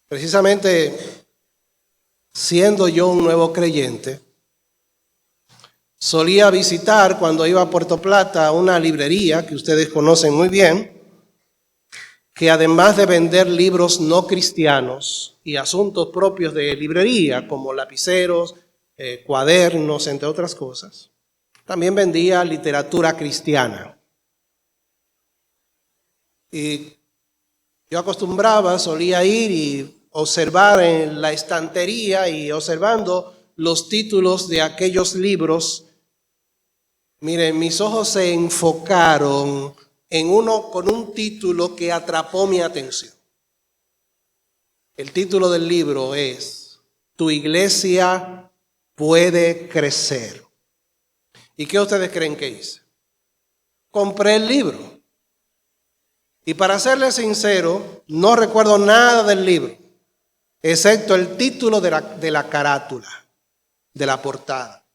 Precisamente siendo yo un nuevo creyente, solía visitar cuando iba a Puerto Plata una librería que ustedes conocen muy bien, que además de vender libros no cristianos y asuntos propios de librería, como lapiceros, cuadernos, entre otras cosas, también vendía literatura cristiana. Y yo solía ir y observar en la estantería y observando los títulos de aquellos libros. Miren, mis ojos se enfocaron en uno con un título que atrapó mi atención. El título del libro es Tu iglesia puede crecer. ¿Y qué ustedes creen que hice? Compré el libro. Y para serles sincero, no recuerdo nada del libro, excepto el título de la carátula, de la portada.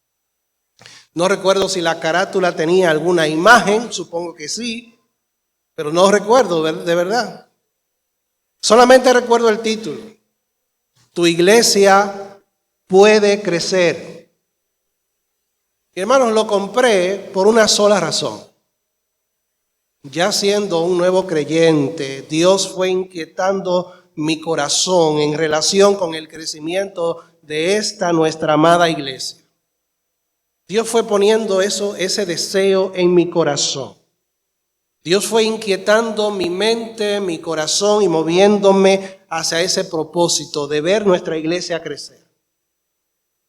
No recuerdo si la carátula tenía alguna imagen, supongo que sí, pero no recuerdo de verdad. Solamente recuerdo el título. Tu iglesia puede crecer. Y hermanos, lo compré por una sola razón. Ya siendo un nuevo creyente, Dios fue inquietando mi corazón en relación con el crecimiento de esta nuestra amada iglesia. Dios fue poniendo ese deseo en mi corazón. Dios fue inquietando mi mente, mi corazón y moviéndome hacia ese propósito de ver nuestra iglesia crecer.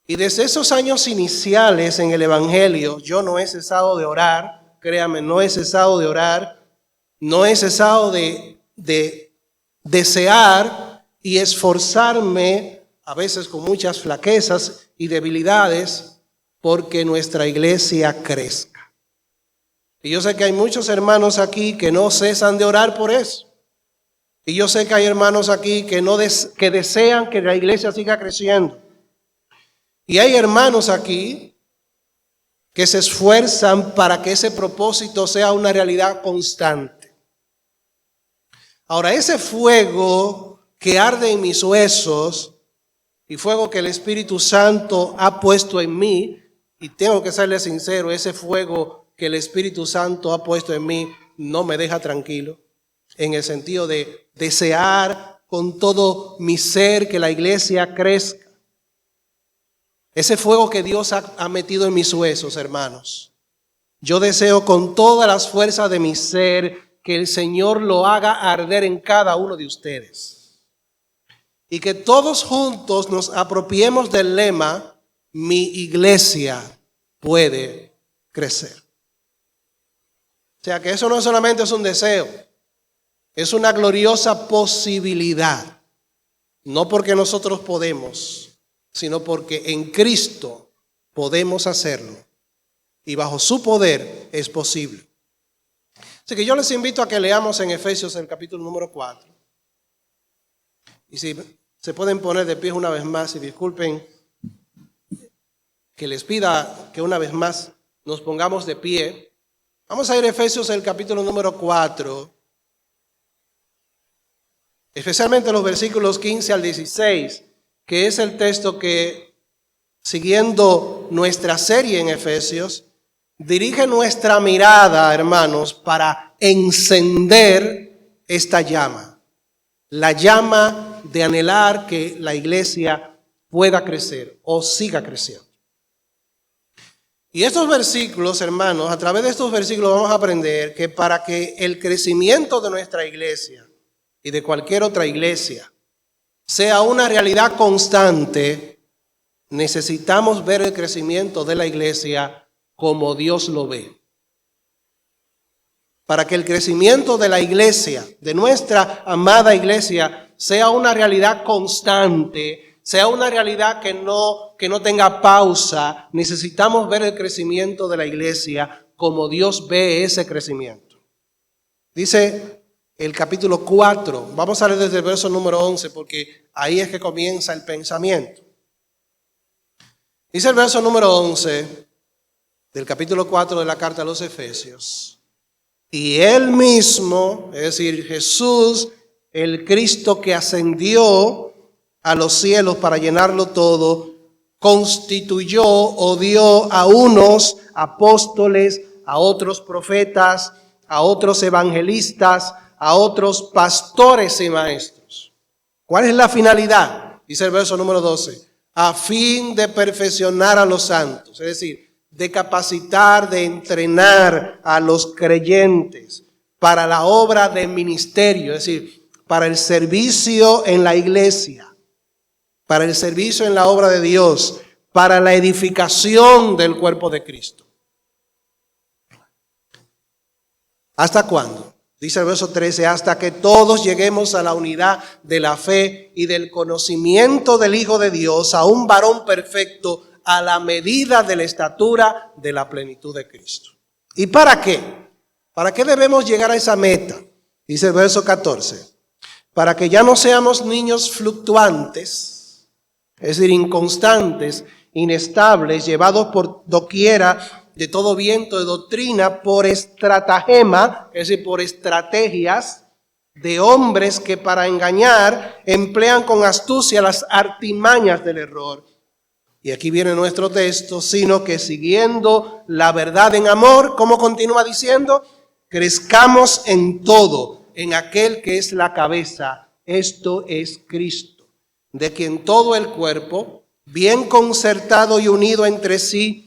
Y desde esos años iniciales en el Evangelio, yo no he cesado de orar. Créame, no he cesado de orar, no he cesado de desear y esforzarme, a veces con muchas flaquezas y debilidades, porque nuestra iglesia crezca. Y yo sé que hay muchos hermanos aquí que no cesan de orar por eso. Y yo sé que hay hermanos aquí que desean que la iglesia siga creciendo. Y hay hermanos aquí que se esfuerzan para que ese propósito sea una realidad constante. Ahora, ese fuego que arde en mis huesos y fuego que el Espíritu Santo ha puesto en mí, y tengo que serle sincero, ese fuego que el Espíritu Santo ha puesto en mí no me deja tranquilo, en el sentido de desear con todo mi ser que la iglesia crezca. Ese fuego que Dios ha metido en mis huesos, hermanos. Yo deseo con todas las fuerzas de mi ser que el Señor lo haga arder en cada uno de ustedes. Y que todos juntos nos apropiemos del lema, mi iglesia puede crecer. O sea que eso no solamente es un deseo, es una gloriosa posibilidad. No porque nosotros podemos, sino porque en Cristo podemos hacerlo y bajo su poder es posible. Así que yo les invito a que leamos en Efesios el capítulo número 4. Y si se pueden poner de pie una vez más y disculpen que les pida que una vez más nos pongamos de pie. Vamos a ir a Efesios el capítulo número 4, especialmente los versículos 15 al 16. Que es el texto que, siguiendo nuestra serie en Efesios, dirige nuestra mirada, hermanos, para encender esta llama. La llama de anhelar que la iglesia pueda crecer o siga creciendo. Y estos versículos, hermanos, a través de estos versículos vamos a aprender que para que el crecimiento de nuestra iglesia y de cualquier otra iglesia sea una realidad constante, necesitamos ver el crecimiento de la iglesia como Dios lo ve. Para que el crecimiento de la iglesia, de nuestra amada iglesia, sea una realidad constante, sea una realidad que no tenga pausa, necesitamos ver el crecimiento de la iglesia como Dios ve ese crecimiento. Dice el capítulo 4, vamos a leer desde el verso número 11 porque ahí es que comienza el pensamiento. Dice el verso número 11 del capítulo 4 de la carta a los Efesios. Y Él mismo, es decir, Jesús, el Cristo que ascendió, a los cielos para llenarlo todo, constituyó o dio a unos apóstoles, a otros profetas, a otros evangelistas, a otros pastores y maestros. ¿Cuál es la finalidad? Dice el verso número 12. A fin de perfeccionar a los santos, es decir, de capacitar, de entrenar a los creyentes para la obra del ministerio, es decir, para el servicio en la iglesia, para el servicio en la obra de Dios, para la edificación del cuerpo de Cristo. ¿Hasta cuándo? Dice el verso 13, hasta que todos lleguemos a la unidad de la fe y del conocimiento del Hijo de Dios, a un varón perfecto, a la medida de la estatura de la plenitud de Cristo. ¿Y para qué? ¿Para qué debemos llegar a esa meta? Dice el verso 14, para que ya no seamos niños fluctuantes, es decir, inconstantes, inestables, llevados por doquiera de todo viento de doctrina, por estratagema, es decir, por estrategias de hombres que para engañar emplean con astucia las artimañas del error. Y aquí viene nuestro texto, sino que siguiendo la verdad en amor, ¿cómo continúa diciendo? Crezcamos en todo, en aquel que es la cabeza, esto es Cristo, de quien todo el cuerpo, bien concertado y unido entre sí,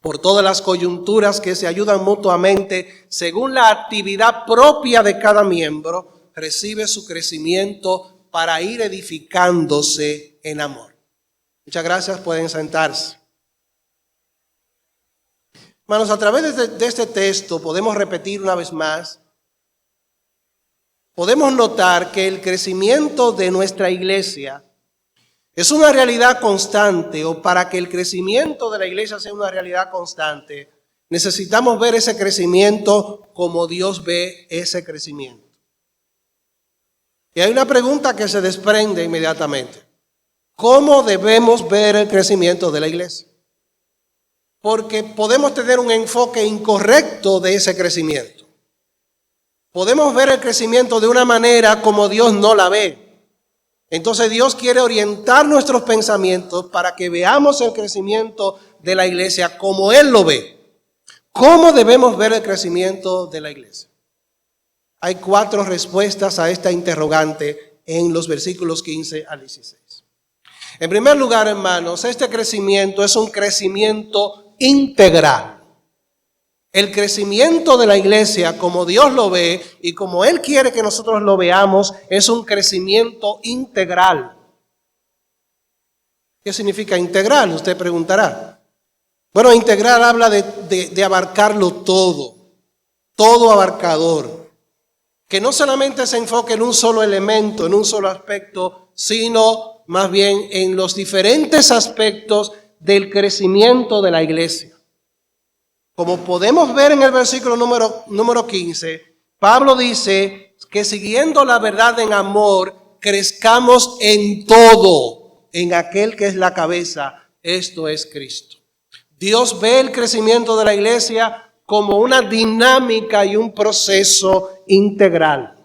por todas las coyunturas que se ayudan mutuamente, según la actividad propia de cada miembro, recibe su crecimiento para ir edificándose en amor. Muchas gracias, pueden sentarse. Hermanos, a través de este texto podemos repetir una vez más, podemos notar que el crecimiento de nuestra iglesia es una realidad constante, o para que el crecimiento de la iglesia sea una realidad constante, necesitamos ver ese crecimiento como Dios ve ese crecimiento. Y hay una pregunta que se desprende inmediatamente. ¿Cómo debemos ver el crecimiento de la iglesia? Porque podemos tener un enfoque incorrecto de ese crecimiento. Podemos ver el crecimiento de una manera como Dios no la ve. Entonces Dios quiere orientar nuestros pensamientos para que veamos el crecimiento de la iglesia como Él lo ve. ¿Cómo debemos ver el crecimiento de la iglesia? Hay 4 respuestas a esta interrogante en los versículos 15 al 16. En primer lugar, hermanos, este crecimiento es un crecimiento integral. El crecimiento de la iglesia, como Dios lo ve y como Él quiere que nosotros lo veamos, es un crecimiento integral. ¿Qué significa integral? Usted preguntará. Bueno, integral habla de abarcarlo todo, todo abarcador. Que no solamente se enfoque en un solo elemento, en un solo aspecto, sino más bien en los diferentes aspectos del crecimiento de la iglesia. Como podemos ver en el versículo número 15, Pablo dice que siguiendo la verdad en amor, crezcamos en todo, en aquel que es la cabeza, esto es Cristo. Dios ve el crecimiento de la iglesia como una dinámica y un proceso integral.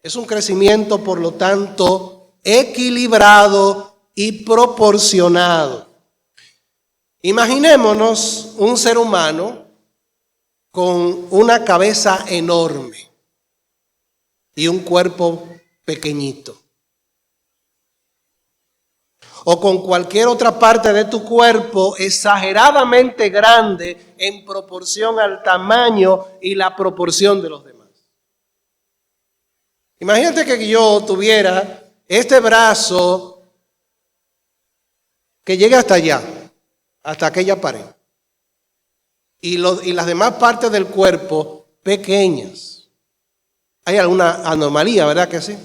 Es un crecimiento, por lo tanto, equilibrado y proporcionado. Imaginémonos un ser humano con una cabeza enorme y un cuerpo pequeñito. O con cualquier otra parte de tu cuerpo exageradamente grande en proporción al tamaño y la proporción de los demás. Imagínate que yo tuviera este brazo que llega hasta allá, hasta aquella pared. Y las demás partes del cuerpo pequeñas. Hay alguna anomalía, ¿verdad que sí?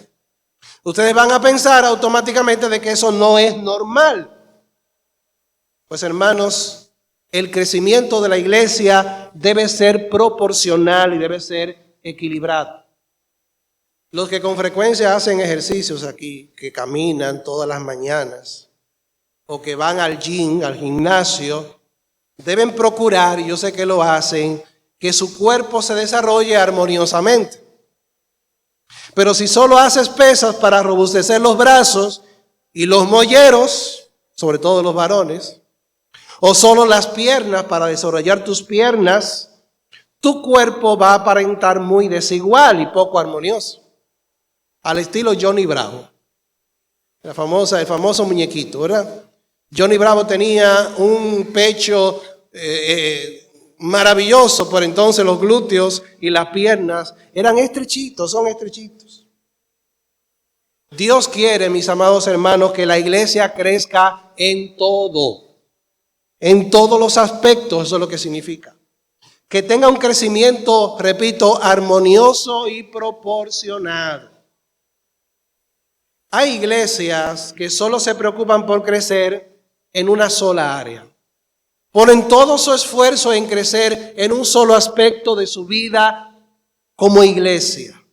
Ustedes van a pensar automáticamente de que eso no es normal. Pues hermanos, el crecimiento de la iglesia debe ser proporcional y debe ser equilibrado. Los que con frecuencia hacen ejercicios aquí, que caminan todas las mañanas, o que van al gym, al gimnasio, deben procurar, y yo sé que lo hacen, que su cuerpo se desarrolle armoniosamente. Pero si solo haces pesas para robustecer los brazos y los molleros, sobre todo los varones, o solo las piernas para desarrollar tus piernas, tu cuerpo va a aparentar muy desigual y poco armonioso. Al estilo Johnny Bravo, el famoso muñequito, ¿verdad? Johnny Bravo tenía un pecho maravilloso, por entonces los glúteos y las piernas eran estrechitos, son estrechitos. Dios quiere, mis amados hermanos, que la iglesia crezca en todos los aspectos, eso es lo que significa. Que tenga un crecimiento, repito, armonioso y proporcionado. Hay iglesias que solo se preocupan por crecer en una sola área. Ponen todo su esfuerzo en crecer en un solo aspecto de su vida como iglesia.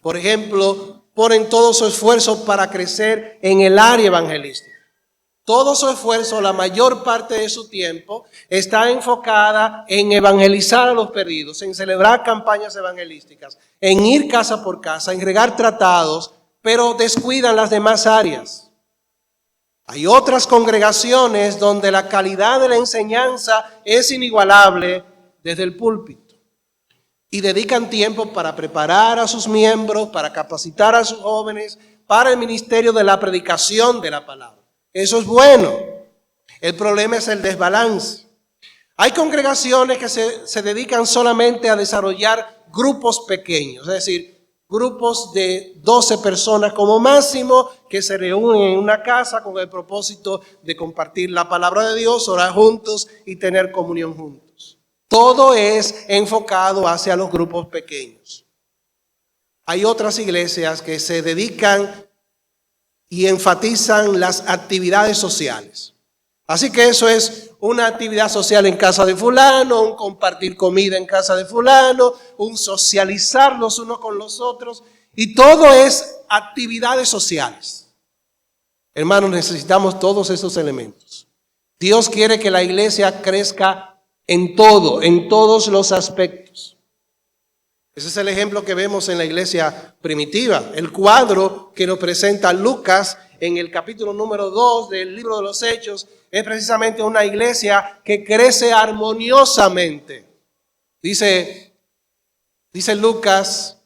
Por ejemplo, ponen todo su esfuerzo para crecer en el área evangelística. Todo su esfuerzo, la mayor parte de su tiempo, está enfocada en evangelizar a los perdidos, en celebrar campañas evangelísticas, en ir casa por casa, en regar tratados, pero descuidan las demás áreas. Hay otras congregaciones donde la calidad de la enseñanza es inigualable desde el púlpito y dedican tiempo para preparar a sus miembros, para capacitar a sus jóvenes, para el ministerio de la predicación de la palabra. Eso es bueno. El problema es el desbalance. Hay congregaciones que se dedican solamente a desarrollar grupos pequeños, es decir, grupos de 12 personas como máximo que se reúnen en una casa con el propósito de compartir la palabra de Dios, orar juntos y tener comunión juntos. Todo es enfocado hacia los grupos pequeños. Hay otras iglesias que se dedican y enfatizan las actividades sociales. Así que eso es una actividad social en casa de fulano, un compartir comida en casa de fulano, un socializar los unos con los otros, y todo es actividades sociales. Hermanos, necesitamos todos esos elementos. Dios quiere que la iglesia crezca en todo, en todos los aspectos. Ese es el ejemplo que vemos en la iglesia primitiva. El cuadro que nos presenta Lucas en el capítulo número 2 del libro de los Hechos es precisamente una iglesia que crece armoniosamente. Dice Lucas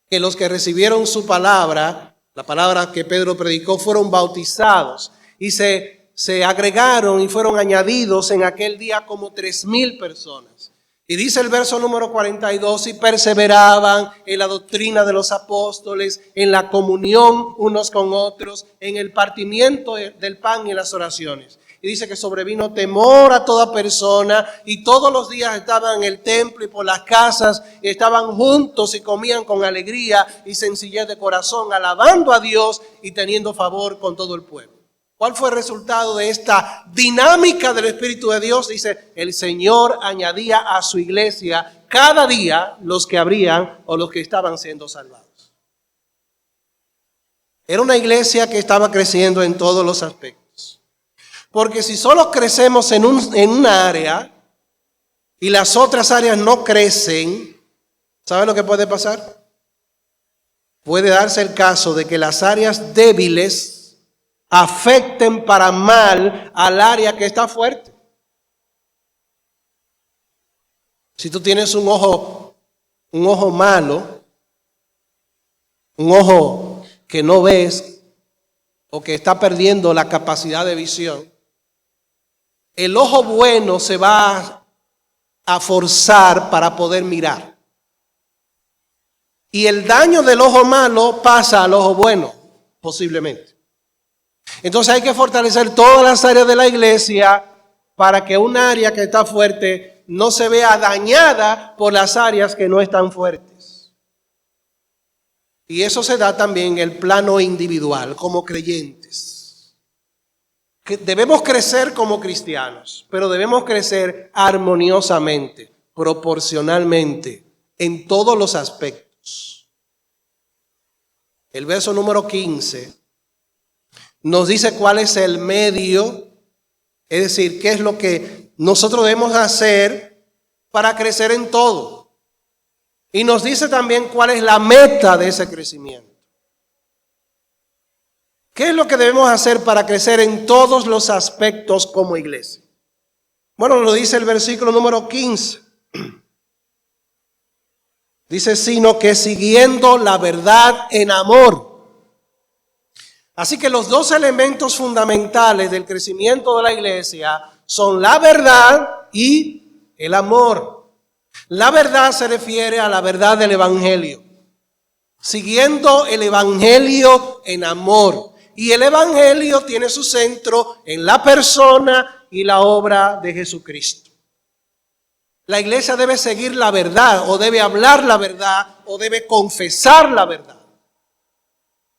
que los que recibieron su palabra, la palabra que Pedro predicó, fueron bautizados y se agregaron y fueron añadidos en aquel día como 3,000 personas. Y dice el verso número 42, y perseveraban en la doctrina de los apóstoles, en la comunión unos con otros, en el partimiento del pan y en las oraciones. Y dice que sobrevino temor a toda persona, y todos los días estaban en el templo y por las casas, y estaban juntos y comían con alegría y sencillez de corazón, alabando a Dios y teniendo favor con todo el pueblo. ¿Cuál fue el resultado de esta dinámica del Espíritu de Dios? Dice, el Señor añadía a su iglesia cada día los que habrían o los que estaban siendo salvados. Era una iglesia que estaba creciendo en todos los aspectos. Porque si solo crecemos en una área y las otras áreas no crecen, ¿sabe lo que puede pasar? Puede darse el caso de que las áreas débiles afecten para mal al área que está fuerte. Si tú tienes un ojo malo, un ojo que no ves o que está perdiendo la capacidad de visión, el ojo bueno se va a forzar para poder mirar. Y el daño del ojo malo pasa al ojo bueno, posiblemente. Entonces hay que fortalecer todas las áreas de la iglesia para que un área que está fuerte no se vea dañada por las áreas que no están fuertes. Y eso se da también en el plano individual, como creyentes. Que debemos crecer como cristianos, pero debemos crecer armoniosamente, proporcionalmente, en todos los aspectos. El verso número 15 nos dice cuál es el medio, es decir, qué es lo que nosotros debemos hacer para crecer en todo. Y nos dice también cuál es la meta de ese crecimiento. ¿Qué es lo que debemos hacer para crecer en todos los aspectos como iglesia? Bueno, lo dice el versículo número 15. Dice, sino que siguiendo la verdad en amor. Así que los dos elementos fundamentales del crecimiento de la iglesia son la verdad y el amor. La verdad se refiere a la verdad del evangelio. Siguiendo el evangelio en amor. Y el evangelio tiene su centro en la persona y la obra de Jesucristo. La iglesia debe seguir la verdad, o debe hablar la verdad, o debe confesar la verdad.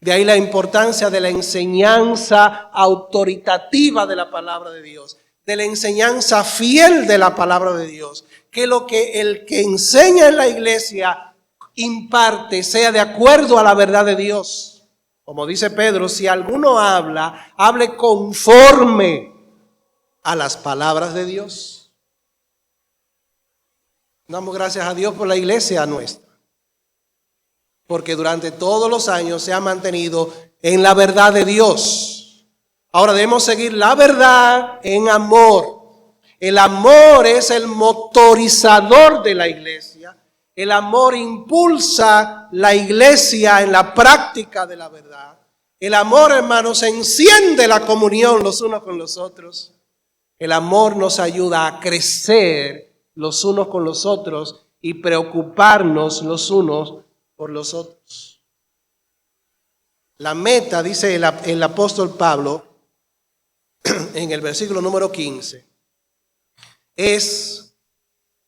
De ahí la importancia de la enseñanza autoritativa de la palabra de Dios, de la enseñanza fiel de la palabra de Dios, que lo que el que enseña en la iglesia imparte sea de acuerdo a la verdad de Dios. Como dice Pedro, si alguno habla, hable conforme a las palabras de Dios. Damos gracias a Dios por la iglesia nuestra, porque durante todos los años se ha mantenido en la verdad de Dios. Ahora debemos seguir la verdad en amor. El amor es el motorizador de la iglesia. El amor impulsa la iglesia en la práctica de la verdad. El amor, hermanos, enciende la comunión los unos con los otros. El amor nos ayuda a crecer los unos con los otros y preocuparnos los unos por los otros. La meta, dice el apóstol Pablo en el versículo número 15,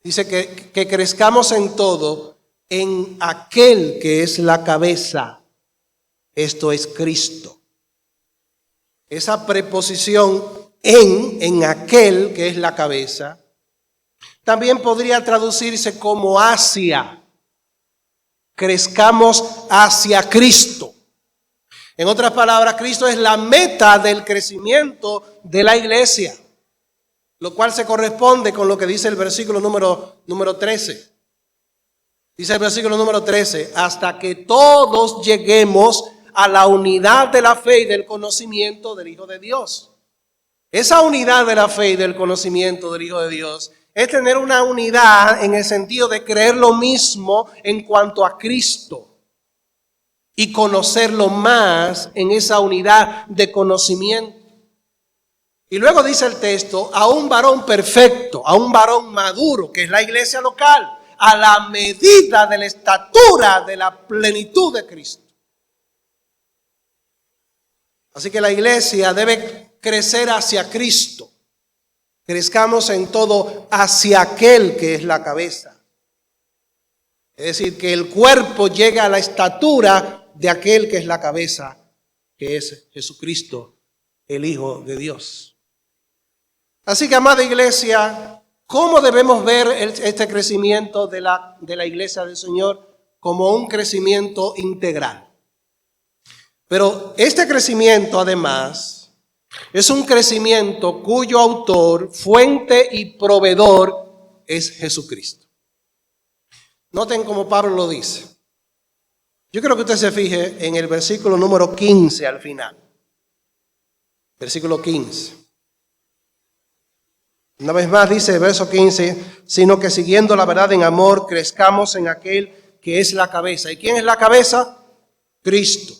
dice que crezcamos en todo en aquel que es la cabeza, esto es Cristo. Esa preposición en aquel que es la cabeza, también podría traducirse como hacia. Crezcamos hacia Cristo. En otras palabras, Cristo es la meta del crecimiento de la iglesia, lo cual se corresponde con lo que dice el versículo número 13. Dice el versículo número 13, hasta que todos lleguemos a la unidad de la fe y del conocimiento del Hijo de Dios. Esa unidad de la fe y del conocimiento del Hijo de Dios es tener una unidad en el sentido de creer lo mismo en cuanto a Cristo y conocerlo más en esa unidad de conocimiento. Y luego dice el texto, a un varón perfecto, a un varón maduro, que es la iglesia local, a la medida de la estatura de la plenitud de Cristo. Así que la iglesia debe crecer hacia Cristo. Crezcamos en todo hacia aquel que es la cabeza. Es decir, que el cuerpo llegue a la estatura de aquel que es la cabeza, que es Jesucristo, el Hijo de Dios. Así que, amada iglesia, ¿cómo debemos ver este crecimiento de la iglesia del Señor? Como un crecimiento integral. Pero este crecimiento, además, es un crecimiento cuyo autor, fuente y proveedor es Jesucristo. Noten cómo Pablo lo dice. Yo quiero que usted se fije en el versículo número 15 al final. Versículo 15. Una vez más dice el verso 15, sino que siguiendo la verdad en amor, crezcamos en aquel que es la cabeza. ¿Y quién es la cabeza? Cristo.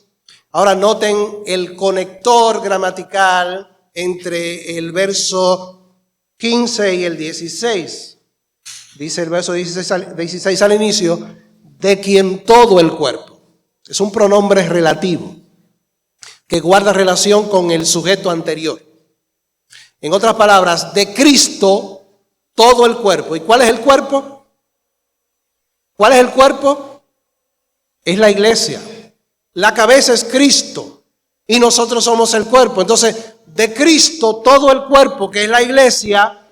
Ahora noten el conector gramatical entre el verso 15 y el 16. Dice el verso 16 al inicio, de quien todo el cuerpo. Es un pronombre relativo que guarda relación con el sujeto anterior. En otras palabras, de Cristo todo el cuerpo. ¿Y cuál es el cuerpo? ¿Cuál es el cuerpo? Es la iglesia. La cabeza es Cristo y nosotros somos el cuerpo. Entonces, de Cristo todo el cuerpo, que es la iglesia.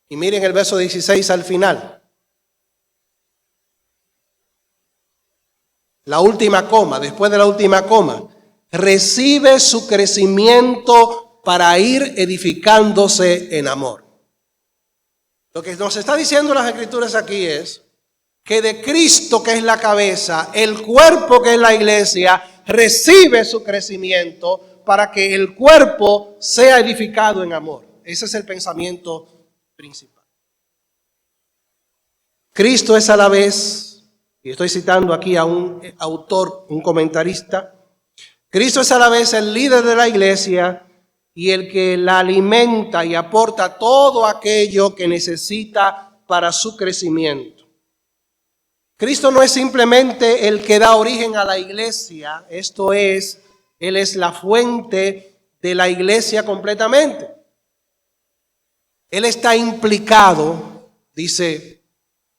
Y miren el verso 16 al final. La última coma, después de la última coma, recibe su crecimiento para ir edificándose en amor. Lo que nos está diciendo las Escrituras aquí es que de Cristo, que es la cabeza, el cuerpo, que es la iglesia, recibe su crecimiento para que el cuerpo sea edificado en amor. Ese es el pensamiento principal. Cristo es a la vez, y estoy citando aquí a un autor, un comentarista, Cristo es a la vez el líder de la iglesia y el que la alimenta y aporta todo aquello que necesita para su crecimiento. Cristo no es simplemente el que da origen a la iglesia, esto es, Él es la fuente de la iglesia completamente. Él está implicado, dice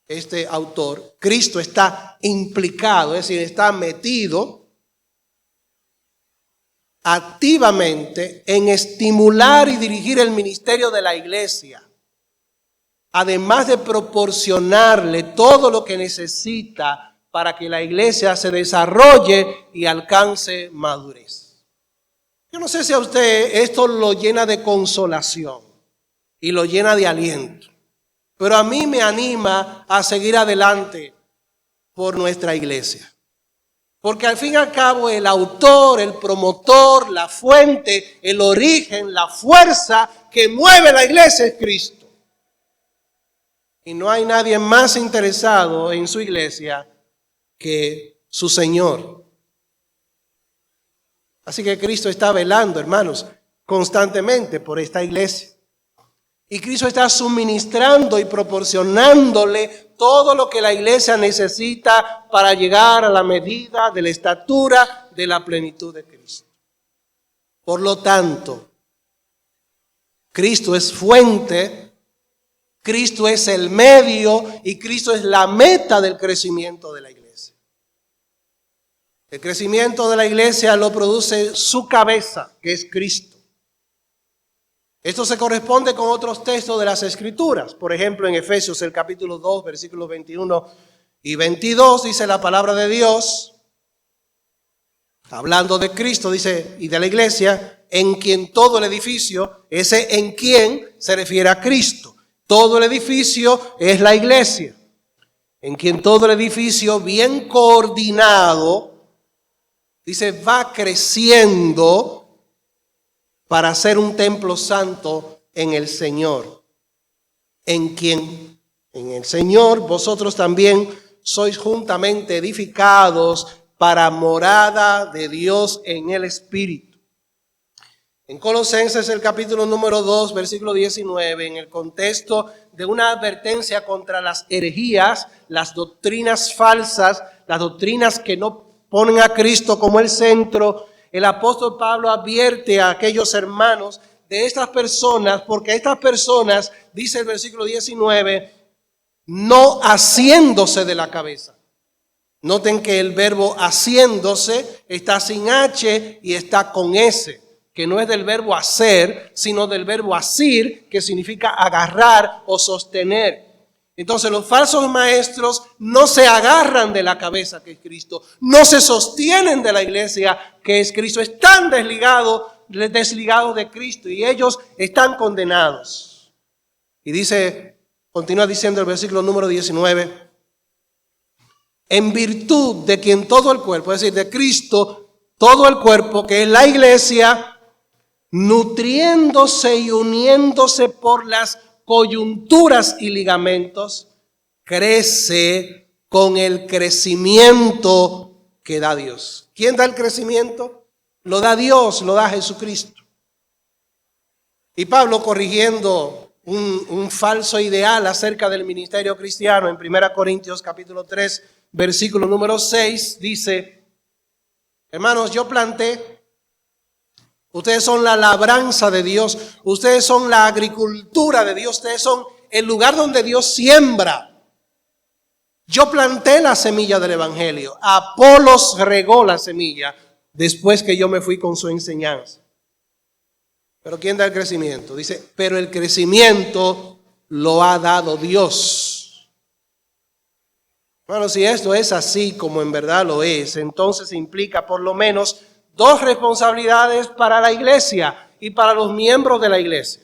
este autor, Cristo está implicado, es decir, está metido activamente en estimular y dirigir el ministerio de la iglesia, además de proporcionarle todo lo que necesita para que la iglesia se desarrolle y alcance madurez. Yo no sé si a usted esto lo llena de consolación y lo llena de aliento, pero a mí me anima a seguir adelante por nuestra iglesia. Porque al fin y al cabo el autor, el promotor, la fuente, el origen, la fuerza que mueve la iglesia es Cristo. Y no hay nadie más interesado en su iglesia que su Señor. Así que Cristo está velando, hermanos, constantemente por esta iglesia. Y Cristo está suministrando y proporcionándole todo lo que la iglesia necesita para llegar a la medida de la estatura de la plenitud de Cristo. Por lo tanto, Cristo es fuente, Cristo es el medio y Cristo es la meta del crecimiento de la iglesia. El crecimiento de la iglesia lo produce su cabeza, que es Cristo. Esto se corresponde con otros textos de las Escrituras. Por ejemplo, en Efesios, el capítulo 2, versículos 21 y 22, dice la palabra de Dios, hablando de Cristo, dice, y de la iglesia, en quien todo el edificio, ese en quien se refiere a Cristo. Todo el edificio es la iglesia. En quien todo el edificio, bien coordinado, dice, va creciendo para ser un templo santo en el Señor, en quien, en el Señor, vosotros también sois juntamente edificados para morada de Dios en el Espíritu. En Colosenses, el capítulo número 2, versículo 19, en el contexto de una advertencia contra las herejías, las doctrinas falsas, las doctrinas que no ponen a Cristo como el centro, el apóstol Pablo advierte a aquellos hermanos de estas personas, porque estas personas, dice el versículo 19, no haciéndose de la cabeza. Noten que el verbo haciéndose está sin H y está con S, que no es del verbo hacer, sino del verbo asir, que significa agarrar o sostener. Entonces los falsos maestros no se agarran de la cabeza que es Cristo, no se sostienen de la iglesia que es Cristo, están desligados de Cristo y ellos están condenados. Y dice, continúa diciendo el versículo número 19, en virtud de quien todo el cuerpo, es decir, de Cristo, todo el cuerpo que es la iglesia, nutriéndose y uniéndose por las coyunturas y ligamentos, crece con el crecimiento que da Dios. ¿Quién da el crecimiento? Lo da Dios, lo da Jesucristo. Y Pablo, corrigiendo un falso ideal acerca del ministerio cristiano, en 1 Corintios capítulo 3, versículo número 6, dice, hermanos, yo planté, ustedes son la labranza de Dios, ustedes son la agricultura de Dios, ustedes son el lugar donde Dios siembra. Yo planté la semilla del evangelio, Apolos regó la semilla después que yo me fui con su enseñanza. Pero ¿quién da el crecimiento? Dice, pero el crecimiento lo ha dado Dios. Bueno, si esto es así como en verdad lo es, entonces implica por lo menos dos responsabilidades para la iglesia y para los miembros de la iglesia.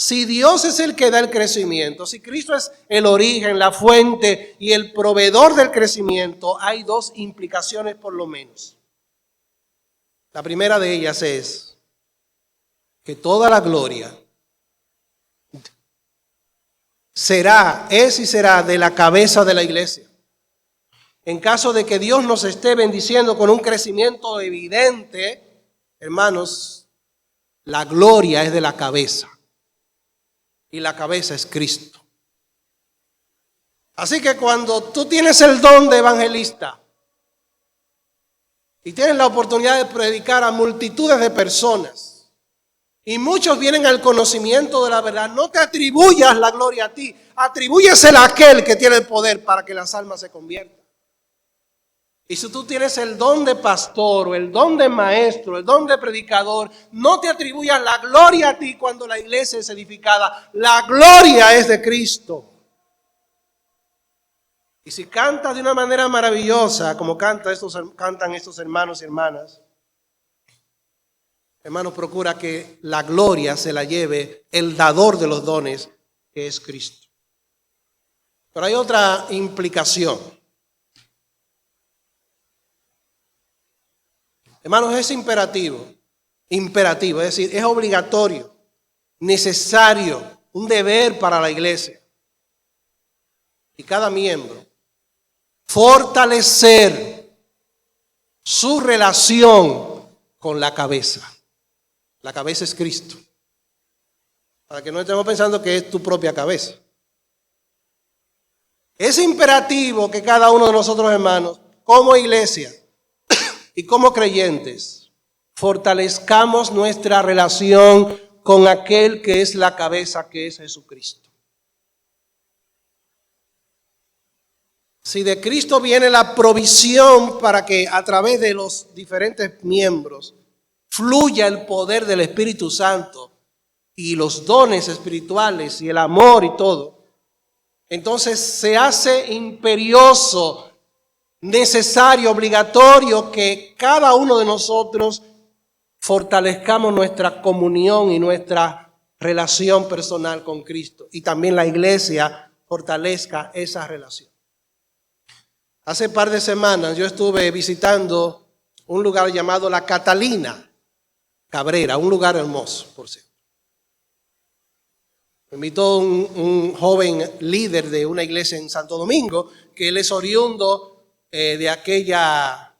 Si Dios es el que da el crecimiento, si Cristo es el origen, la fuente y el proveedor del crecimiento, hay dos implicaciones por lo menos. La primera de ellas es que toda la gloria es y será de la cabeza de la iglesia. En caso de que Dios nos esté bendiciendo con un crecimiento evidente, hermanos, la gloria es de la cabeza. Y la cabeza es Cristo. Así que cuando tú tienes el don de evangelista y tienes la oportunidad de predicar a multitudes de personas y muchos vienen al conocimiento de la verdad, no te atribuyas la gloria a ti, atribúyesela a aquel que tiene el poder para que las almas se conviertan. Y si tú tienes el don de pastor o el don de maestro, el don de predicador, no te atribuyas la gloria a ti cuando la iglesia es edificada. La gloria es de Cristo. Y si cantas de una manera maravillosa, como cantan estos hermanos y hermanas, hermanos, procura que la gloria se la lleve el dador de los dones, que es Cristo. Pero hay otra implicación. Hermanos, es imperativo, es decir, es obligatorio, necesario, un deber para la iglesia y cada miembro fortalecer su relación con la cabeza. La cabeza es Cristo. Para que no estemos pensando que es tu propia cabeza. Es imperativo que cada uno de nosotros, hermanos, como iglesia, y como creyentes, fortalezcamos nuestra relación con aquel que es la cabeza, que es Jesucristo. Si de Cristo viene la provisión para que a través de los diferentes miembros fluya el poder del Espíritu Santo y los dones espirituales y el amor y todo, entonces se hace imperioso, necesario, obligatorio que cada uno de nosotros fortalezcamos nuestra comunión y nuestra relación personal con Cristo. Y también la iglesia fortalezca esa relación. Hace un par de semanas yo estuve visitando un lugar llamado La Catalina Cabrera, un lugar hermoso, por cierto. Me invitó un joven líder de una iglesia en Santo Domingo, que él es oriundo de aquella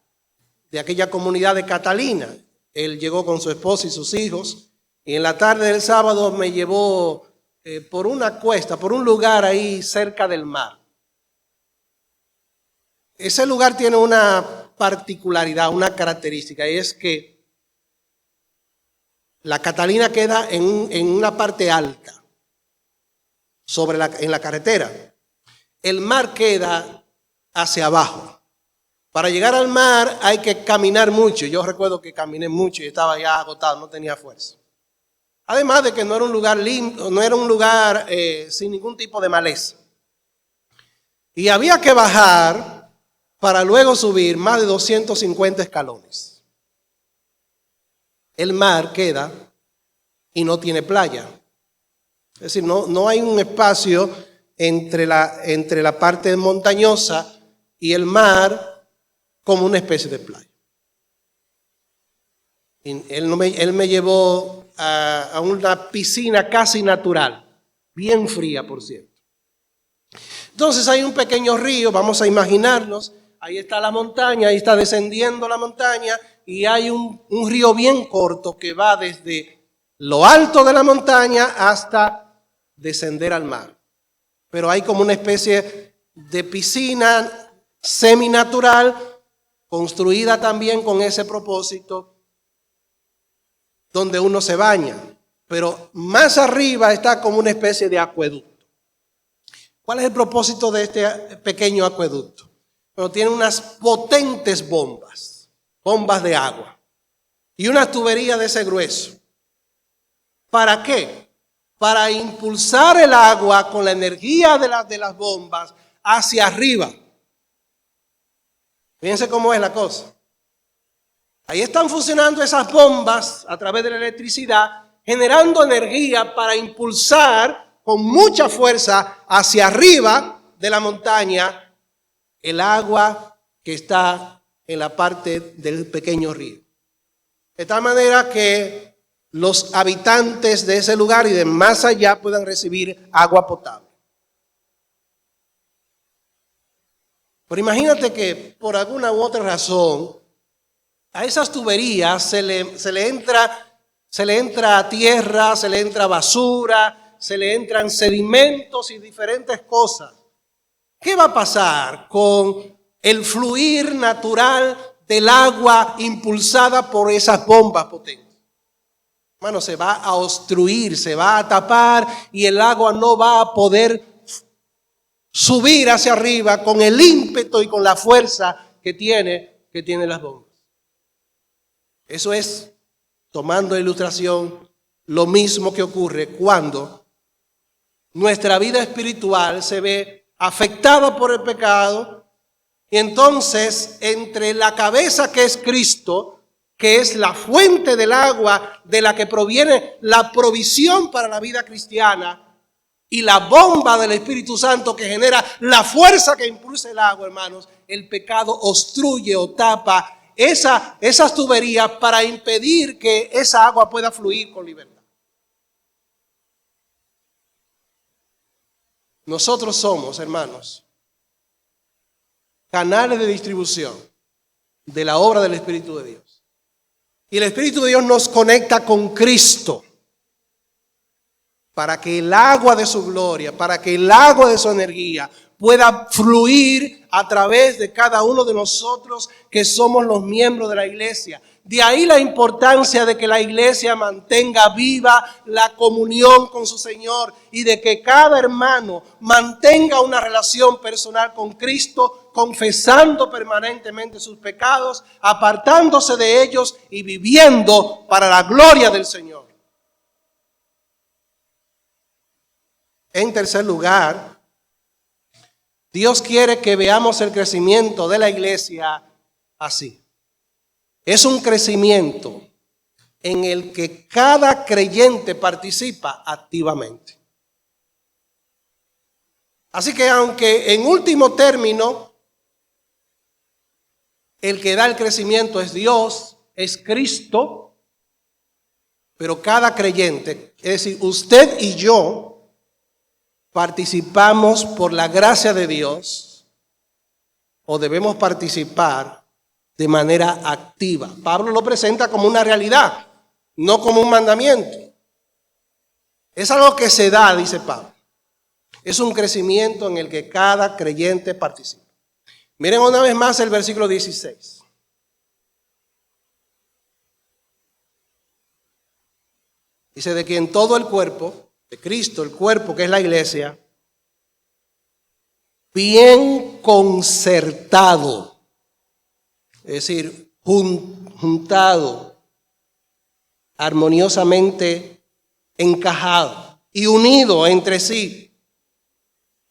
comunidad de Catalina. Él llegó con su esposa y sus hijos y en la tarde del sábado me llevó por una cuesta, por un lugar ahí cerca del mar. Ese lugar tiene una particularidad, una característica, y es que la Catalina queda en una parte alta, en la carretera. El mar queda hacia abajo. Para llegar al mar hay que caminar mucho. Yo recuerdo que caminé mucho y estaba ya agotado, no tenía fuerza. Además de que no era un lugar limpio, no era un lugar sin ningún tipo de maleza. Y había que bajar para luego subir más de 250 escalones. El mar queda y no tiene playa. Es decir, no hay un espacio entre la parte montañosa y el mar como una especie de playa. Y él me llevó a una piscina casi natural, bien fría, por cierto. Entonces hay un pequeño río, vamos a imaginarnos, ahí está la montaña, ahí está descendiendo la montaña y hay un río bien corto que va desde lo alto de la montaña hasta descender al mar. Pero hay como una especie de piscina seminatural construida también con ese propósito, donde uno se baña, pero más arriba está como una especie de acueducto. ¿Cuál es el propósito de este pequeño acueducto? Bueno, tiene unas potentes bombas de agua y una tubería de ese grueso. ¿Para qué? Para impulsar el agua con la energía de las bombas hacia arriba. Fíjense cómo es la cosa. Ahí están funcionando esas bombas a través de la electricidad generando energía para impulsar con mucha fuerza hacia arriba de la montaña el agua que está en la parte del pequeño río. De tal manera que los habitantes de ese lugar y de más allá puedan recibir agua potable. Pero imagínate que por alguna u otra razón a esas tuberías se le entra tierra, se le entra basura, se le entran sedimentos y diferentes cosas. ¿Qué va a pasar con el fluir natural del agua impulsada por esas bombas potentes? Hermano, se va a obstruir, se va a tapar y el agua no va a poder subir hacia arriba con el ímpetu y con la fuerza que tiene las bombas. Eso es, tomando de ilustración, lo mismo que ocurre cuando nuestra vida espiritual se ve afectada por el pecado y entonces entre la cabeza que es Cristo, que es la fuente del agua de la que proviene la provisión para la vida cristiana, y la bomba del Espíritu Santo que genera la fuerza que impulsa el agua, hermanos, el pecado obstruye o tapa esas tuberías para impedir que esa agua pueda fluir con libertad. Nosotros somos, hermanos, canales de distribución de la obra del Espíritu de Dios. Y el Espíritu de Dios nos conecta con Cristo para que el agua de su gloria, para que el agua de su energía pueda fluir a través de cada uno de nosotros que somos los miembros de la iglesia. De ahí la importancia de que la iglesia mantenga viva la comunión con su Señor y de que cada hermano mantenga una relación personal con Cristo, confesando permanentemente sus pecados, apartándose de ellos y viviendo para la gloria del Señor. En tercer lugar, Dios quiere que veamos el crecimiento de la iglesia así. Es un crecimiento en el que cada creyente participa activamente. Así que aunque en último término el que da el crecimiento es Dios, es Cristo, pero cada creyente, es decir, usted y yo, participamos por la gracia de Dios o debemos participar de manera activa. Pablo lo presenta como una realidad, no como un mandamiento. Es algo que se da, dice Pablo. Es un crecimiento en el que cada creyente participa. Miren una vez más el versículo 16. Dice de que en todo el cuerpo de Cristo, el cuerpo que es la iglesia, bien concertado, es decir, juntado, armoniosamente encajado y unido entre sí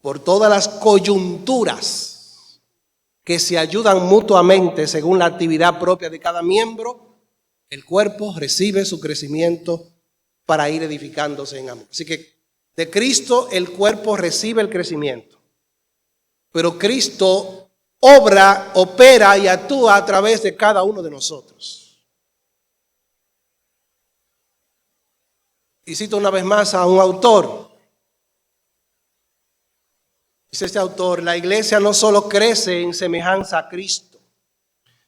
por todas las coyunturas que se ayudan mutuamente según la actividad propia de cada miembro, el cuerpo recibe su crecimiento para ir edificándose en amor. Así que de Cristo el cuerpo recibe el crecimiento, pero Cristo obra, opera y actúa a través de cada uno de nosotros. Y cito una vez más a un autor. Dice este autor: la iglesia no solo crece en semejanza a Cristo,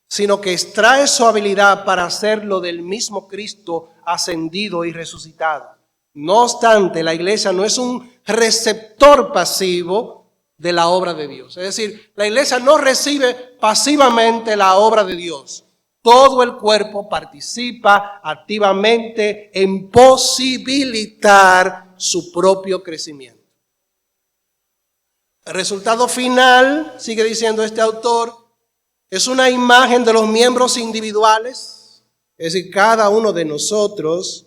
sino que extrae su habilidad para hacerlo del mismo Cristo ascendido y resucitado. No obstante, la iglesia no es un receptor pasivo de la obra de Dios. Es decir, la iglesia no recibe pasivamente la obra de Dios. Todo el cuerpo participa activamente en posibilitar su propio crecimiento. El resultado final, sigue diciendo este autor, es una imagen de los miembros individuales, es decir, cada uno de nosotros,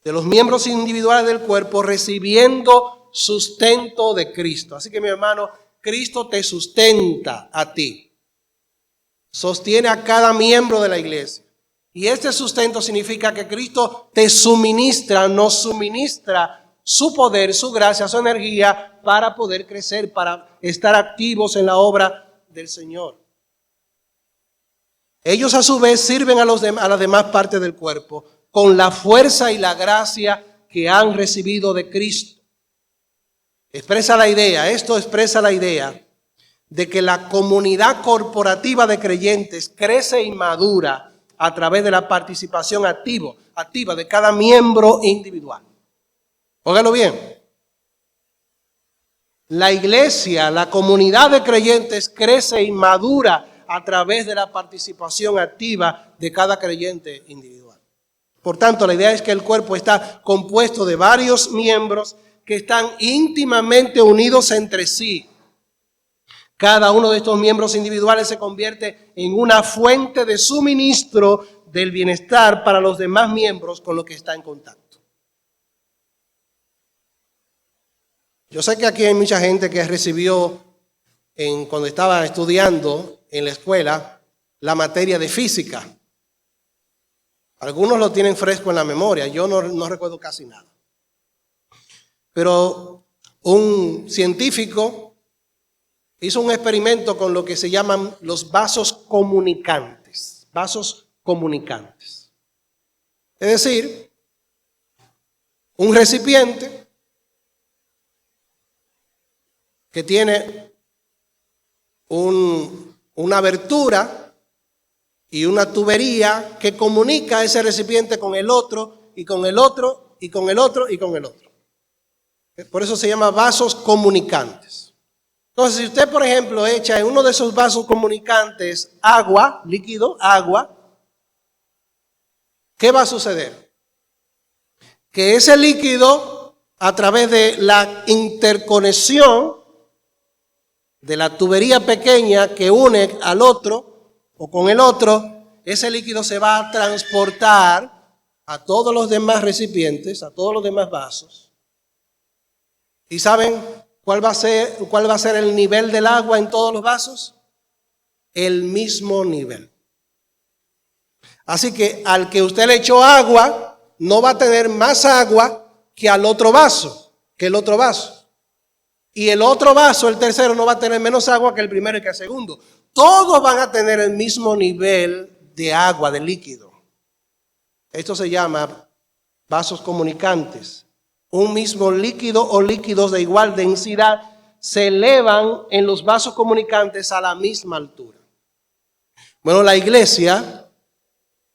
de los miembros individuales del cuerpo, recibiendo sustento de Cristo. Así que, mi hermano, Cristo te sustenta a ti, sostiene a cada miembro de la iglesia. Y este sustento significa que Cristo te suministra, nos suministra su poder, su gracia, su energía para poder crecer, para estar activos en la obra del Señor. Ellos a su vez sirven a las demás partes del cuerpo con la fuerza y la gracia que han recibido de Cristo. Esto expresa la idea de que la comunidad corporativa de creyentes crece y madura a través de la participación activa de cada miembro individual. Óigalo bien. La iglesia, la comunidad de creyentes crece y madura a través de la participación activa de cada creyente individual. Por tanto, la idea es que el cuerpo está compuesto de varios miembros que están íntimamente unidos entre sí. Cada uno de estos miembros individuales se convierte en una fuente de suministro del bienestar para los demás miembros con los que está en contacto. Yo sé que aquí hay mucha gente que recibió, cuando estaba estudiando en la escuela, la materia de física. Algunos lo tienen fresco en la memoria, yo no recuerdo casi nada. Pero un científico hizo un experimento con lo que se llaman los vasos comunicantes. Vasos comunicantes. Es decir, un recipiente que tiene una abertura y una tubería que comunica ese recipiente con el otro, y con el otro, y con el otro, y con el otro. Por eso se llama vasos comunicantes. Entonces, si usted, por ejemplo, echa en uno de esos vasos comunicantes agua, líquido, agua, ¿qué va a suceder? Que ese líquido, a través de la interconexión de la tubería pequeña que une al otro o con el otro, ese líquido se va a transportar a todos los demás recipientes, a todos los demás vasos. ¿Y saben cuál va a ser el nivel del agua en todos los vasos? El mismo nivel. Así que al que usted le echó agua, no va a tener más agua que al otro vaso, que el otro vaso. Y el otro vaso, el tercero, no va a tener menos agua que el primero y que el segundo. Todos van a tener el mismo nivel de agua, de líquido. Esto se llama vasos comunicantes. Un mismo líquido o líquidos de igual densidad se elevan en los vasos comunicantes a la misma altura. Bueno, la iglesia,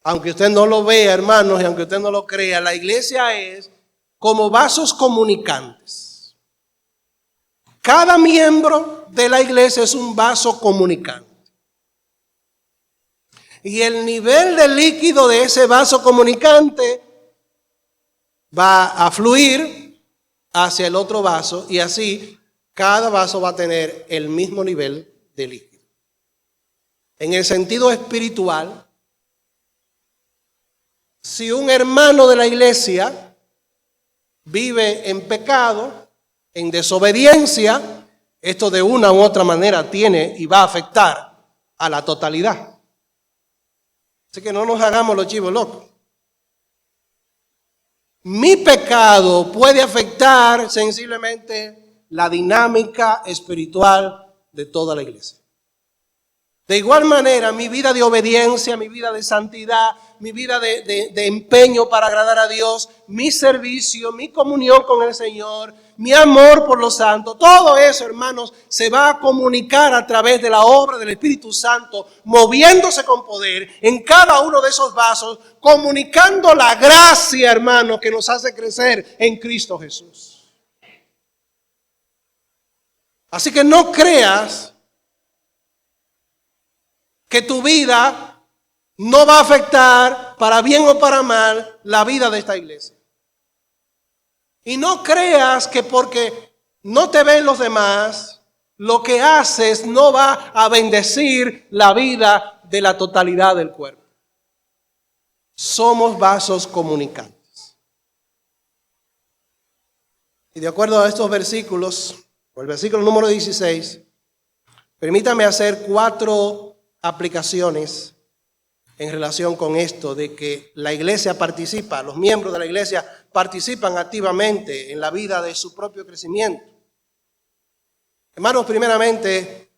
aunque usted no lo vea, hermanos, y aunque usted no lo crea, la iglesia es como vasos comunicantes. Cada miembro de la iglesia es un vaso comunicante. Y el nivel de líquido de ese vaso comunicante va a fluir hacia el otro vaso, y así cada vaso va a tener el mismo nivel de líquido. En el sentido espiritual, si un hermano de la iglesia vive en pecado, en desobediencia, esto de una u otra manera tiene y va a afectar a la totalidad. Así que no nos hagamos los chivos locos. Mi pecado puede afectar sensiblemente la dinámica espiritual de toda la iglesia. De igual manera, mi vida de obediencia, mi vida de santidad, mi vida de empeño para agradar a Dios, mi servicio, mi comunión con el Señor, mi amor por los santos, todo eso, hermanos, se va a comunicar a través de la obra del Espíritu Santo, moviéndose con poder en cada uno de esos vasos, comunicando la gracia, hermanos, que nos hace crecer en Cristo Jesús. Así que no creas que tu vida no va a afectar, para bien o para mal, la vida de esta iglesia. Y no creas que porque no te ven los demás, lo que haces no va a bendecir la vida de la totalidad del cuerpo. Somos vasos comunicantes. Y de acuerdo a estos versículos, o el versículo número 16, permítame hacer 4 aplicaciones en relación con esto de que la iglesia participa, los miembros de la iglesia participan activamente en la vida de su propio crecimiento. Hermanos, primeramente,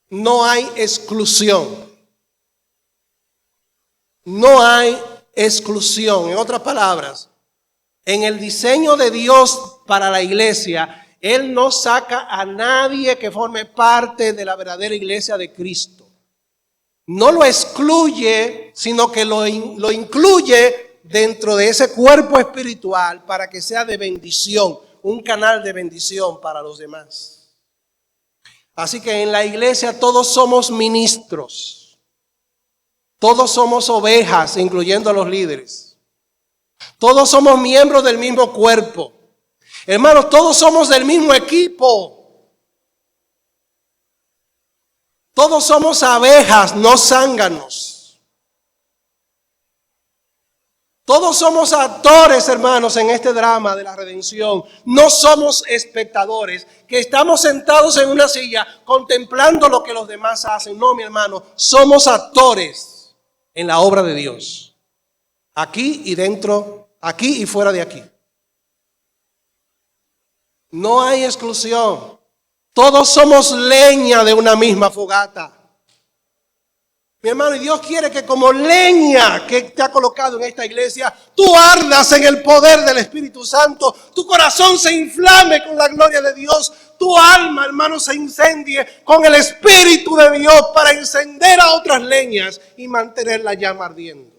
no hay exclusión. No hay exclusión. En otras palabras, en el diseño de Dios para la iglesia, Él no saca a nadie que forme parte de la verdadera iglesia de Cristo. No lo excluye, sino que lo incluye dentro de ese cuerpo espiritual para que sea de bendición, un canal de bendición para los demás. Así que en la iglesia todos somos ministros, todos somos ovejas, incluyendo a los líderes. Todos somos miembros del mismo cuerpo. Hermanos, todos somos del mismo equipo. Todos somos abejas, no zánganos. Todos somos actores, hermanos, en este drama de la redención. No somos espectadores que estamos sentados en una silla contemplando lo que los demás hacen. No, mi hermano, somos actores en la obra de Dios. Aquí y dentro, aquí y fuera de aquí. No hay exclusión. Todos somos leña de una misma fogata. Mi hermano, y Dios quiere que como leña que te ha colocado en esta iglesia, tú ardas en el poder del Espíritu Santo, tu corazón se inflame con la gloria de Dios, tu alma, hermano, se incendie con el Espíritu de Dios para encender a otras leñas y mantener la llama ardiendo.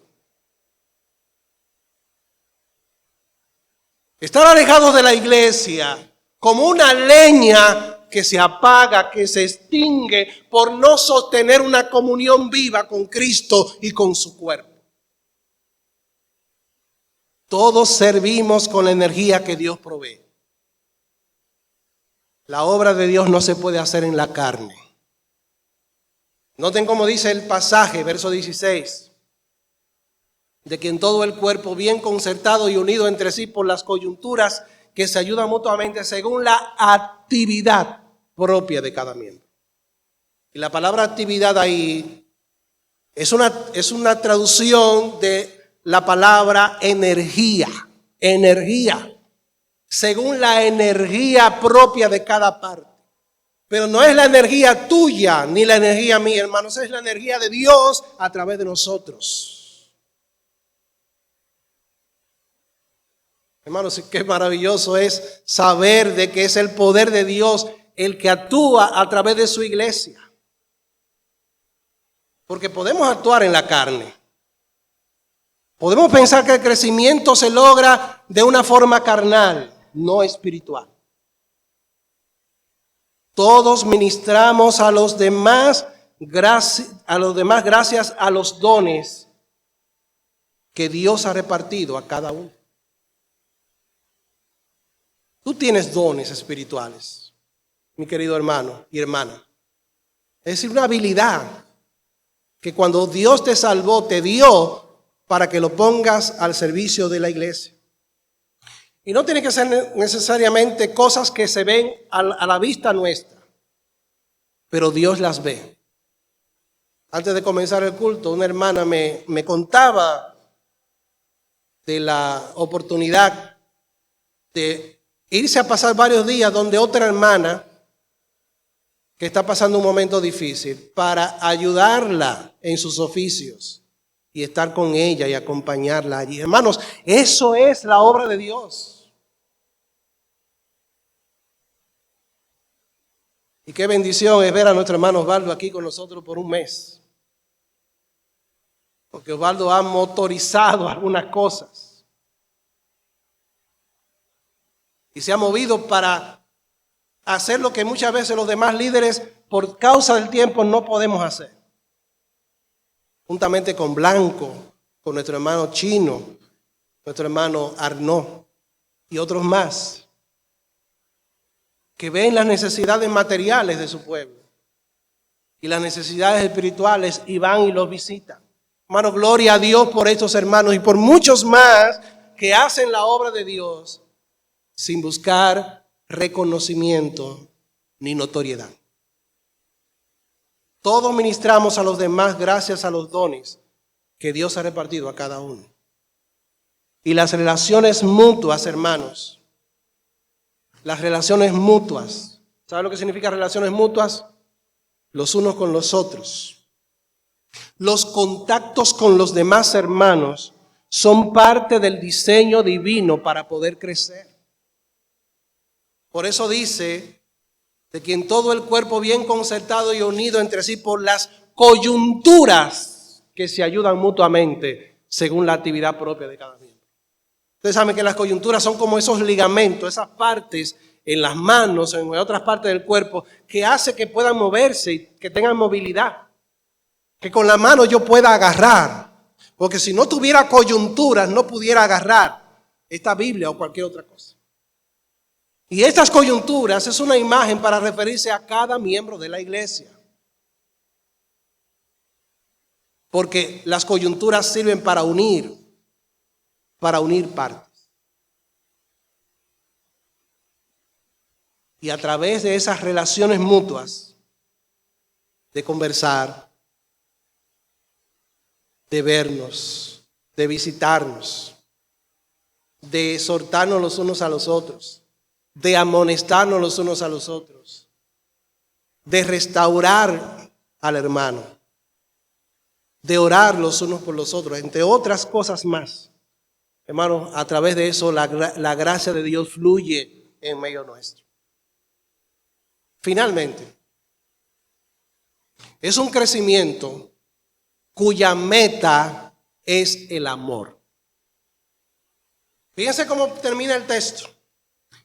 Estar alejados de la iglesia como una leña que se apaga, que se extingue por no sostener una comunión viva con Cristo y con su cuerpo. Todos servimos con la energía que Dios provee. La obra de Dios no se puede hacer en la carne. Noten cómo dice el pasaje, verso 16. De que en todo el cuerpo, bien concertado y unido entre sí por las coyunturas que se ayudan mutuamente según la actividad propia de cada miembro. Y la palabra actividad ahí es una traducción de la palabra energía. Energía. Según la energía propia de cada parte. Pero no es la energía tuya ni la energía mía, hermanos. Es la energía de Dios a través de nosotros. Hermanos, qué maravilloso es saber de que es el poder de Dios el que actúa a través de su iglesia. Porque podemos actuar en la carne. Podemos pensar que el crecimiento se logra de una forma carnal, no espiritual. Todos ministramos a los demás gracias a los dones que Dios ha repartido a cada uno. Tú tienes dones espirituales, mi querido hermano y hermana. Es decir, una habilidad que cuando Dios te salvó, te dio para que lo pongas al servicio de la iglesia. Y no tiene que ser necesariamente cosas que se ven a la vista nuestra, pero Dios las ve. Antes de comenzar el culto, una hermana me contaba de la oportunidad de irse a pasar varios días donde otra hermana que está pasando un momento difícil para ayudarla en sus oficios y estar con ella y acompañarla allí. Hermanos, eso es la obra de Dios. Y qué bendición es ver a nuestro hermano Osvaldo aquí con nosotros por un mes. Porque Osvaldo ha motorizado algunas cosas. Y se ha movido para hacer lo que muchas veces los demás líderes, por causa del tiempo, no podemos hacer. Juntamente con Blanco, con nuestro hermano Chino, nuestro hermano Arnaud y otros más, que ven las necesidades materiales de su pueblo y las necesidades espirituales y van y los visitan. Hermano, gloria a Dios por estos hermanos y por muchos más que hacen la obra de Dios sin buscar reconocimiento ni notoriedad. Todos ministramos a los demás gracias a los dones que Dios ha repartido a cada uno. Y las relaciones mutuas, hermanos, las relaciones mutuas, ¿sabe lo que significa relaciones mutuas? Los unos con los otros. Los contactos con los demás hermanos son parte del diseño divino para poder crecer. Por eso dice, de quien todo el cuerpo bien concertado y unido entre sí por las coyunturas que se ayudan mutuamente según la actividad propia de cada miembro. Ustedes saben que las coyunturas son como esos ligamentos, esas partes en las manos, en otras partes del cuerpo, que hace que puedan moverse y que tengan movilidad. Que con la mano yo pueda agarrar, porque si no tuviera coyunturas no pudiera agarrar esta Biblia o cualquier otra cosa. Y estas coyunturas es una imagen para referirse a cada miembro de la iglesia. Porque las coyunturas sirven para unir partes. Y a través de esas relaciones mutuas, de conversar, de vernos, de visitarnos, de exhortarnos los unos a los otros, de amonestarnos los unos a los otros, de restaurar al hermano, de orar los unos por los otros, entre otras cosas más. Hermanos, a través de eso la gracia de Dios fluye en medio nuestro. Finalmente, es un crecimiento cuya meta es el amor. Fíjense cómo termina el texto.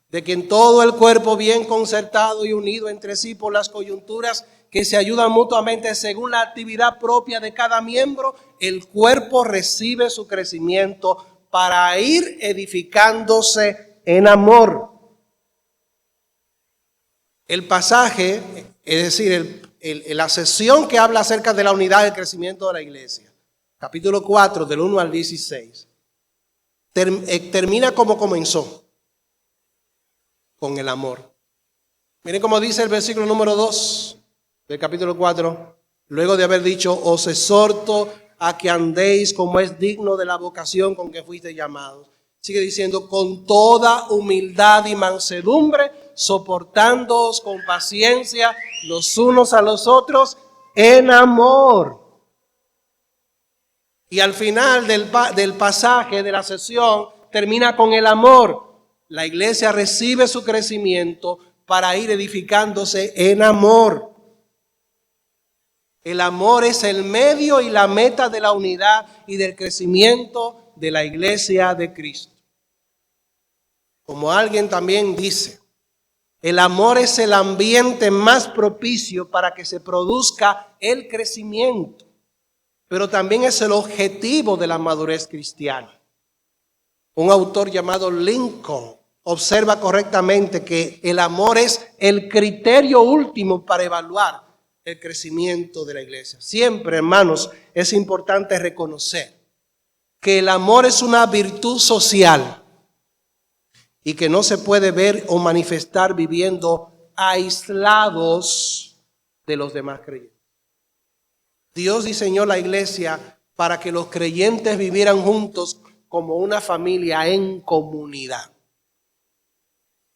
De que en todo el cuerpo bien concertado y unido entre sí por las coyunturas que se ayudan mutuamente según la actividad propia de cada miembro, el cuerpo recibe su crecimiento para ir edificándose en amor. El pasaje, es decir, la sesión que habla acerca de la unidad del crecimiento de la iglesia, capítulo 4, del 1 al 16, termina como comenzó, con el amor. Miren cómo dice el versículo número 2 del capítulo 4. Luego de haber dicho, os exhorto a que andéis como es digno de la vocación con que fuisteis llamados. Sigue diciendo, con toda humildad y mansedumbre, soportándoos con paciencia los unos a los otros en amor. Y al final del pasaje, de la sesión, termina con el amor. La iglesia recibe su crecimiento para ir edificándose en amor. El amor es el medio y la meta de la unidad y del crecimiento de la iglesia de Cristo. Como alguien también dice, el amor es el ambiente más propicio para que se produzca el crecimiento, pero también es el objetivo de la madurez cristiana. Un autor llamado Lincoln observa correctamente que el amor es el criterio último para evaluar el crecimiento de la iglesia. Siempre, hermanos, es importante reconocer que el amor es una virtud social y que no se puede ver o manifestar viviendo aislados de los demás creyentes. Dios diseñó la iglesia para que los creyentes vivieran juntos como una familia en comunidad.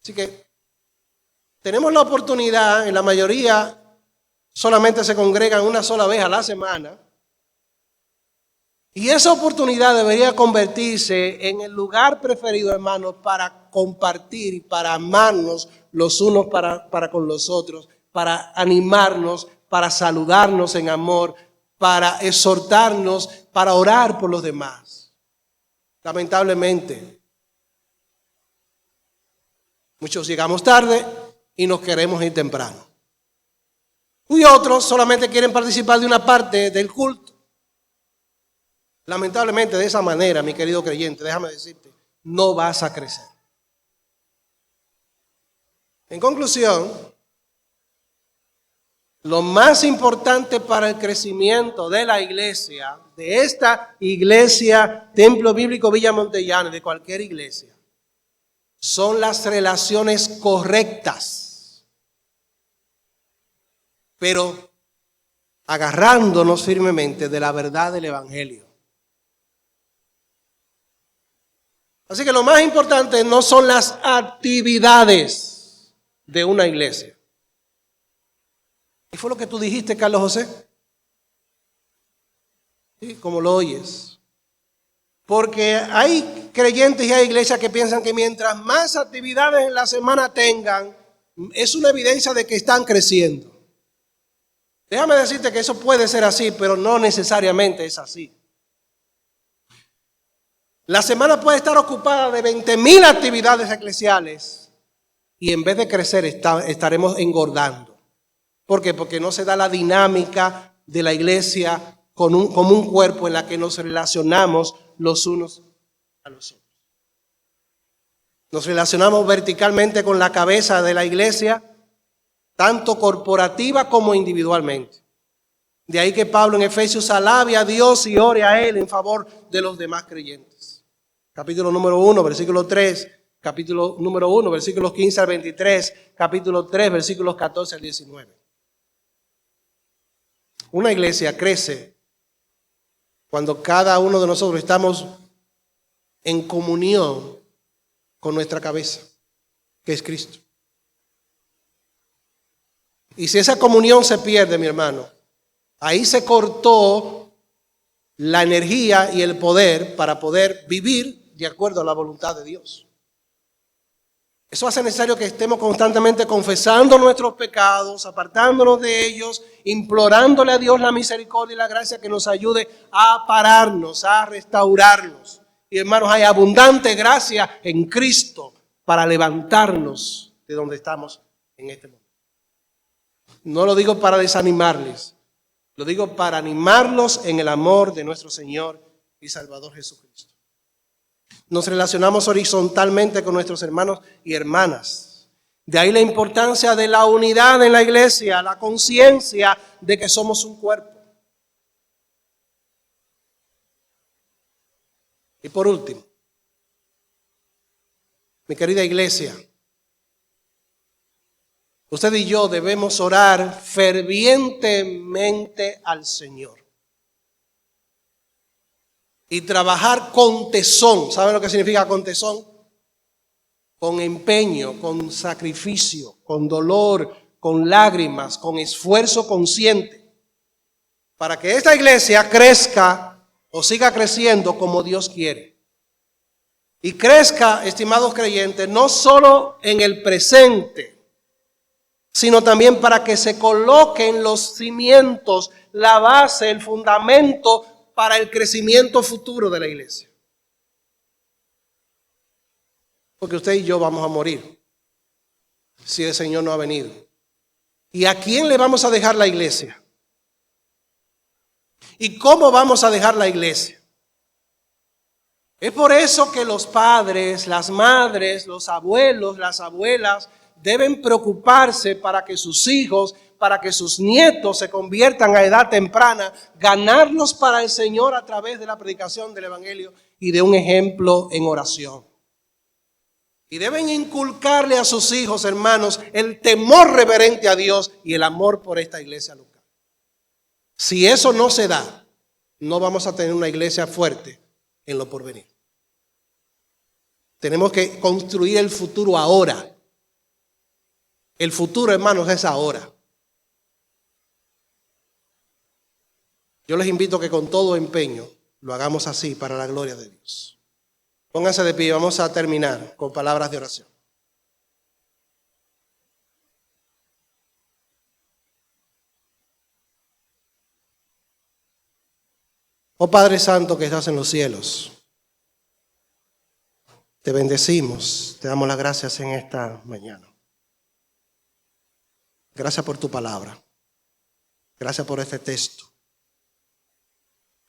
Así que tenemos la oportunidad, en la mayoría solamente se congregan una sola vez a la semana, y esa oportunidad debería convertirse en el lugar preferido, hermanos, para compartir y para amarnos los unos para con los otros, para animarnos, para saludarnos en amor, para exhortarnos, para orar por los demás. Lamentablemente, muchos llegamos tarde y nos queremos ir temprano. Y otros solamente quieren participar de una parte del culto. Lamentablemente, de esa manera, mi querido creyente, déjame decirte, no vas a crecer. En conclusión, lo más importante para el crecimiento de la iglesia, de esta iglesia, Templo Bíblico Villa Montellano, de cualquier iglesia, son las relaciones correctas, pero agarrándonos firmemente de la verdad del Evangelio. Así que lo más importante no son las actividades de una iglesia. ¿Y fue lo que tú dijiste, Carlos José? Sí, como lo oyes. Porque hay creyentes y hay iglesias que piensan que mientras más actividades en la semana tengan, es una evidencia de que están creciendo. Déjame decirte que eso puede ser así, pero no necesariamente es así. La semana puede estar ocupada de 20,000 actividades eclesiales y en vez de crecer estaremos engordando. ¿Por qué? Porque no se da la dinámica de la iglesia como un cuerpo en la que nos relacionamos los unos a los otros. Nos relacionamos verticalmente con la cabeza de la iglesia, tanto corporativa como individualmente. De ahí que Pablo en Efesios alabe a Dios y ore a Él en favor de los demás creyentes. Capítulo número 1, versículo 3, capítulo número 1, versículos 15 al 23, capítulo 3, versículos 14 al 19. Una iglesia crece cuando cada uno de nosotros estamos en comunión con nuestra cabeza, que es Cristo. Y si esa comunión se pierde, mi hermano, ahí se cortó la energía y el poder para poder vivir de acuerdo a la voluntad de Dios. Eso hace necesario que estemos constantemente confesando nuestros pecados, apartándonos de ellos, implorándole a Dios la misericordia y la gracia que nos ayude a pararnos, a restaurarnos. Y hermanos, hay abundante gracia en Cristo para levantarnos de donde estamos en este momento. No lo digo para desanimarles, lo digo para animarlos en el amor de nuestro Señor y Salvador Jesucristo. Nos relacionamos horizontalmente con nuestros hermanos y hermanas. De ahí la importancia de la unidad en la iglesia, la conciencia de que somos un cuerpo. Y por último, mi querida iglesia, usted y yo debemos orar fervientemente al Señor. Y trabajar con tesón. ¿Saben lo que significa con tesón? Con empeño, con sacrificio, con dolor, con lágrimas, con esfuerzo consciente. Para que esta iglesia crezca o siga creciendo como Dios quiere. Y crezca, estimados creyentes, no solo en el presente, sino también para que se coloquen los cimientos, la base, el fundamento para el crecimiento futuro de la iglesia. Porque usted y yo vamos a morir si el Señor no ha venido. ¿Y a quién le vamos a dejar la iglesia? ¿Y cómo vamos a dejar la iglesia? Es por eso que los padres, las madres, los abuelos, las abuelas deben preocuparse para que sus hijos, para que sus nietos se conviertan a edad temprana, ganarlos para el Señor a través de la predicación del Evangelio y de un ejemplo en oración. Y deben inculcarle a sus hijos, hermanos, el temor reverente a Dios y el amor por esta iglesia local. Si eso no se da, no vamos a tener una iglesia fuerte en lo porvenir. Tenemos que construir el futuro ahora. El futuro, hermanos, es ahora. Yo les invito a que con todo empeño lo hagamos así para la gloria de Dios. Pónganse de pie, vamos a terminar con palabras de oración. Oh Padre Santo que estás en los cielos, te bendecimos, te damos las gracias en esta mañana. Gracias por tu palabra. Gracias por este texto.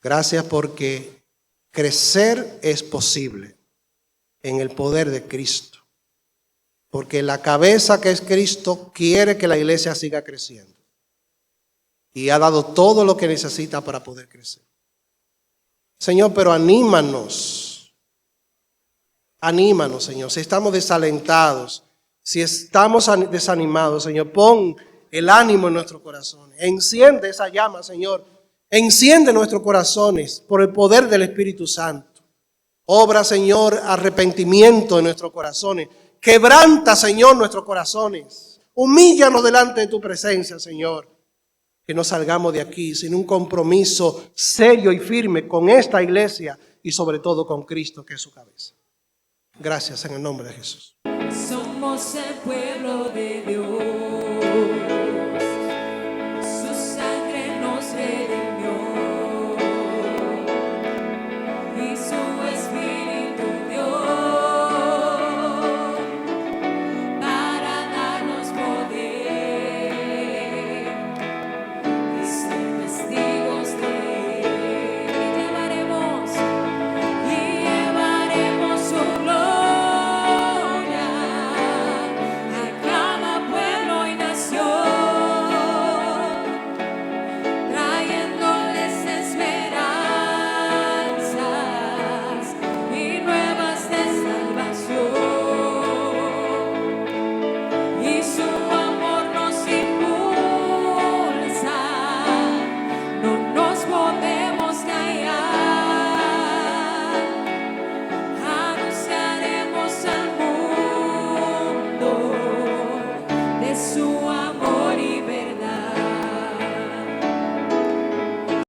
Gracias porque crecer es posible en el poder de Cristo. Porque la cabeza que es Cristo quiere que la iglesia siga creciendo. Y ha dado todo lo que necesita para poder crecer. Señor, pero anímanos. Anímanos, Señor. Si estamos desalentados, si estamos desanimados, Señor, pon el ánimo en nuestros corazones. Enciende esa llama, Señor. Enciende nuestros corazones por el poder del Espíritu Santo. Obra, Señor, arrepentimiento en nuestros corazones. Quebranta, Señor, nuestros corazones. Humíllanos delante de tu presencia, Señor. Que no salgamos de aquí sin un compromiso serio y firme con esta iglesia y sobre todo con Cristo, que es su cabeza. Gracias en el nombre de Jesús. Somos el pueblo.